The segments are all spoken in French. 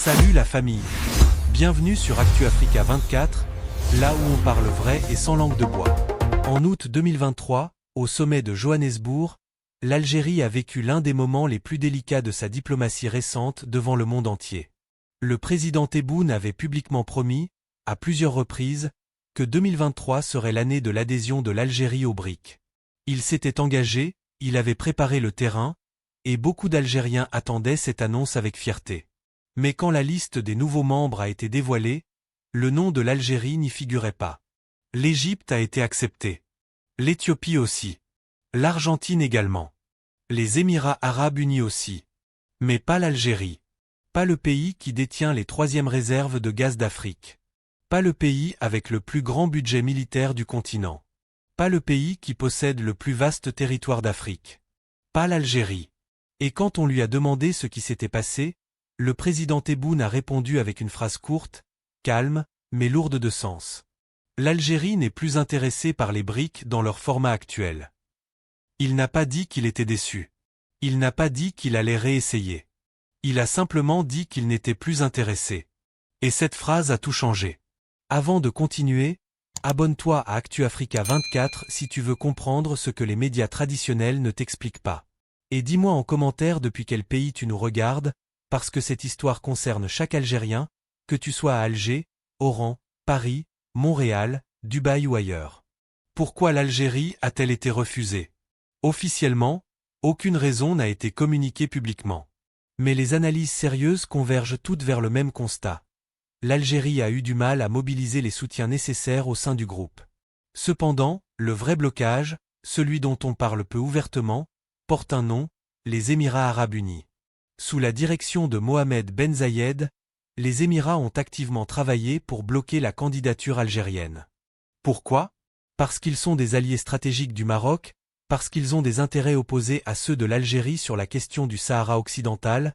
Salut la famille. Bienvenue sur Actu Africa 24, là où on parle vrai et sans langue de bois. En août 2023, au sommet de Johannesburg, l'Algérie a vécu l'un des moments les plus délicats de sa diplomatie récente devant le monde entier. Le président Tebboune avait publiquement promis, à plusieurs reprises, que 2023 serait l'année de l'adhésion de l'Algérie aux BRICS. Il s'était engagé, il avait préparé le terrain, et beaucoup d'Algériens attendaient cette annonce avec fierté. Mais quand la liste des nouveaux membres a été dévoilée, le nom de l'Algérie n'y figurait pas. L'Égypte a été acceptée. L'Éthiopie aussi. L'Argentine également. Les Émirats arabes unis aussi. Mais pas l'Algérie. Pas le pays qui détient les troisièmes réserves de gaz d'Afrique. Pas le pays avec le plus grand budget militaire du continent. Pas le pays qui possède le plus vaste territoire d'Afrique. Pas l'Algérie. Et quand on lui a demandé ce qui s'était passé, le président Tebboune a répondu avec une phrase courte, calme, mais lourde de sens. L'Algérie n'est plus intéressée par les BRICS dans leur format actuel. Il n'a pas dit qu'il était déçu. Il n'a pas dit qu'il allait réessayer. Il a simplement dit qu'il n'était plus intéressé. Et cette phrase a tout changé. Avant de continuer, abonne-toi à Actu Africa 24 si tu veux comprendre ce que les médias traditionnels ne t'expliquent pas. Et dis-moi en commentaire depuis quel pays tu nous regardes, parce que cette histoire concerne chaque Algérien, que tu sois à Alger, Oran, Paris, Montréal, Dubaï ou ailleurs. Pourquoi l'Algérie a-t-elle été refusée? Officiellement, aucune raison n'a été communiquée publiquement. Mais les analyses sérieuses convergent toutes vers le même constat. L'Algérie a eu du mal à mobiliser les soutiens nécessaires au sein du groupe. Cependant, le vrai blocage, celui dont on parle peu ouvertement, porte un nom, les Émirats arabes unis. Sous la direction de Mohamed Ben Zayed, les Émirats ont activement travaillé pour bloquer la candidature algérienne. Pourquoi? Parce qu'ils sont des alliés stratégiques du Maroc, parce qu'ils ont des intérêts opposés à ceux de l'Algérie sur la question du Sahara occidental,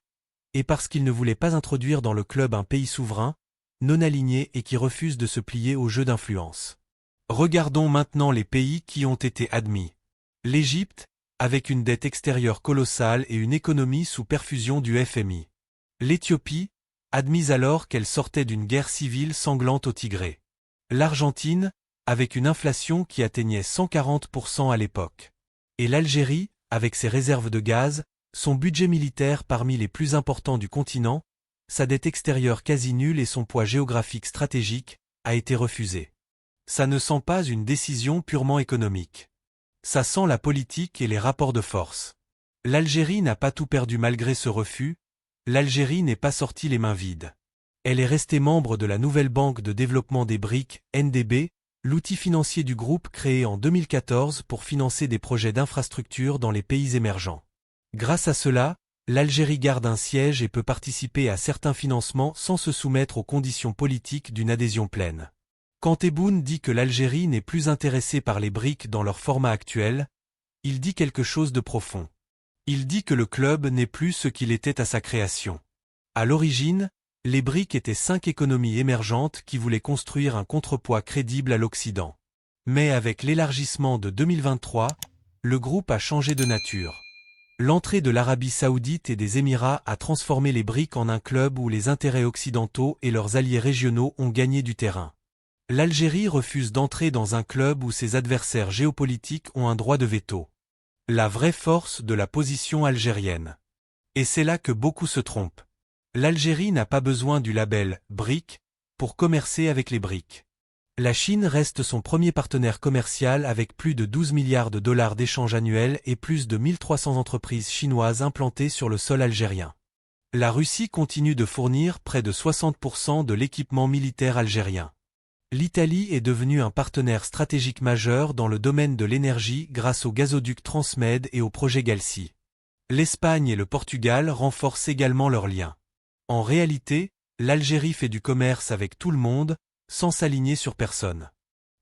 et parce qu'ils ne voulaient pas introduire dans le club un pays souverain, non aligné et qui refuse de se plier au jeu d'influence. Regardons maintenant les pays qui ont été admis. L'Égypte, avec une dette extérieure colossale et une économie sous perfusion du FMI. L'Éthiopie, admise alors qu'elle sortait d'une guerre civile sanglante au Tigré. L'Argentine, avec une inflation qui atteignait 140% à l'époque. Et l'Algérie, avec ses réserves de gaz, son budget militaire parmi les plus importants du continent, sa dette extérieure quasi nulle et son poids géographique stratégique, a été refusé. Ça ne sent pas une décision purement économique. Ça sent la politique et les rapports de force. L'Algérie n'a pas tout perdu malgré ce refus, l'Algérie n'est pas sortie les mains vides. Elle est restée membre de la nouvelle banque de développement des BRICS, NDB, l'outil financier du groupe créé en 2014 pour financer des projets d'infrastructure dans les pays émergents. Grâce à cela, l'Algérie garde un siège et peut participer à certains financements sans se soumettre aux conditions politiques d'une adhésion pleine. Quand Tebboune dit que l'Algérie n'est plus intéressée par les BRICS dans leur format actuel, il dit quelque chose de profond. Il dit que le club n'est plus ce qu'il était à sa création. À l'origine, les BRICS étaient 5 économies émergentes qui voulaient construire un contrepoids crédible à l'Occident. Mais avec l'élargissement de 2023, le groupe a changé de nature. L'entrée de l'Arabie Saoudite et des Émirats a transformé les BRICS en un club où les intérêts occidentaux et leurs alliés régionaux ont gagné du terrain. L'Algérie refuse d'entrer dans un club où ses adversaires géopolitiques ont un droit de veto. La vraie force de la position algérienne. Et c'est là que beaucoup se trompent. L'Algérie n'a pas besoin du label « BRICS » pour commercer avec les BRICS. La Chine reste son premier partenaire commercial avec plus de 12 milliards de dollars d'échanges annuels et plus de 1300 entreprises chinoises implantées sur le sol algérien. La Russie continue de fournir près de 60% de l'équipement militaire algérien. L'Italie est devenue un partenaire stratégique majeur dans le domaine de l'énergie grâce au gazoduc Transmed et au projet Galci. L'Espagne et le Portugal renforcent également leurs liens. En réalité, l'Algérie fait du commerce avec tout le monde, sans s'aligner sur personne.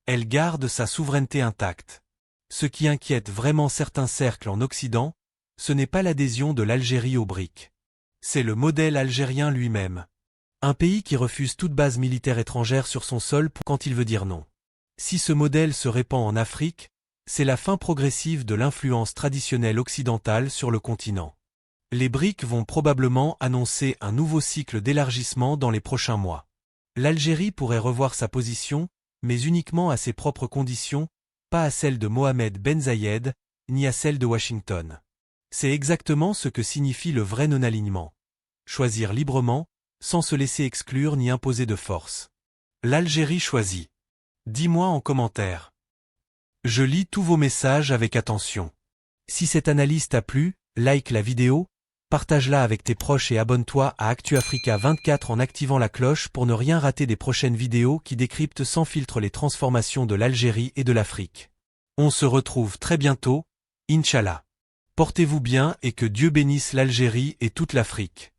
Elle garde sa souveraineté intacte. Ce qui inquiète vraiment certains cercles en Occident, ce n'est pas l'adhésion de l'Algérie aux BRICS. C'est le modèle algérien lui-même. Un pays qui refuse toute base militaire étrangère sur son sol quand il veut dire non. Si ce modèle se répand en Afrique, c'est la fin progressive de l'influence traditionnelle occidentale sur le continent. Les BRICS vont probablement annoncer un nouveau cycle d'élargissement dans les prochains mois. L'Algérie pourrait revoir sa position, mais uniquement à ses propres conditions, pas à celles de Mohamed Ben Zayed, ni à celles de Washington. C'est exactement ce que signifie le vrai non-alignement. Choisir librement, sans se laisser exclure ni imposer de force. L'Algérie choisit. Dis-moi en commentaire. Je lis tous vos messages avec attention. Si cette analyse t'a plu, like la vidéo, partage-la avec tes proches et abonne-toi à ActuAfrica 24 en activant la cloche pour ne rien rater des prochaines vidéos qui décryptent sans filtre les transformations de l'Algérie et de l'Afrique. On se retrouve très bientôt, Inch'Allah. Portez-vous bien et que Dieu bénisse l'Algérie et toute l'Afrique.